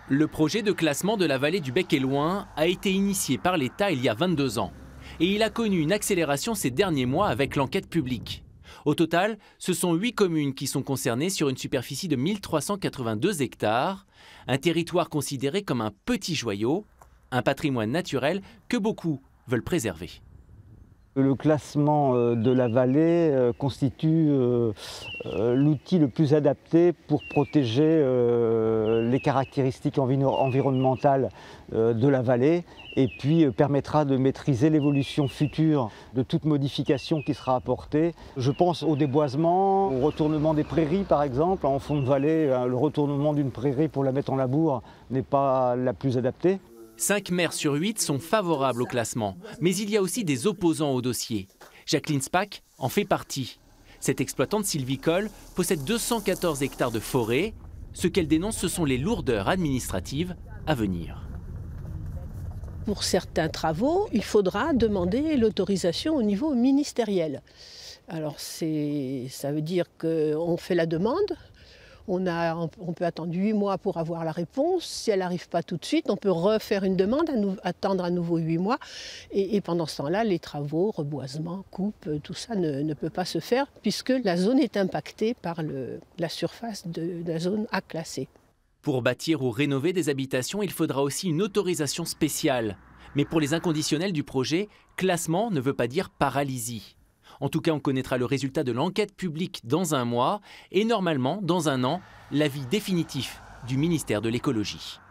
Le projet de classement de la vallée du Bec-et-Loing a été initié par l'État il y a 22 ans. Et il a connu une accélération ces derniers mois avec l'enquête publique. Au total, ce sont 8 communes qui sont concernées sur une superficie de 1382 hectares, un territoire considéré comme un petit joyau, un patrimoine naturel que beaucoup veulent préserver. Le classement de la vallée constitue l'outil le plus adapté pour protéger les caractéristiques environnementales de la vallée et puis permettra de maîtriser l'évolution future de toute modification qui sera apportée. Je pense au déboisement, au retournement des prairies par exemple. En fond de vallée, le retournement d'une prairie pour la mettre en labour n'est pas la plus adaptée. 5 maires sur 8 sont favorables au classement, mais il y a aussi des opposants au dossier. Jacqueline Spack en fait partie. Cette exploitante sylvicole possède 214 hectares de forêt. Ce qu'elle dénonce, ce sont les lourdeurs administratives à venir. Pour certains travaux, il faudra demander l'autorisation au niveau ministériel. Alors ça veut dire qu'on fait la demande. On peut attendre 8 mois pour avoir la réponse. Si elle n'arrive pas tout de suite, on peut refaire une demande, attendre à nouveau 8 mois. Et pendant ce temps-là, les travaux, reboisement, coupe, tout ça ne peut pas se faire puisque la zone est impactée par la surface de la zone A classée. Pour bâtir ou rénover des habitations, il faudra aussi une autorisation spéciale. Mais pour les inconditionnels du projet, classement ne veut pas dire paralysie. En tout cas, on connaîtra le résultat de l'enquête publique dans un mois et normalement, dans un an, l'avis définitif du ministère de l'écologie.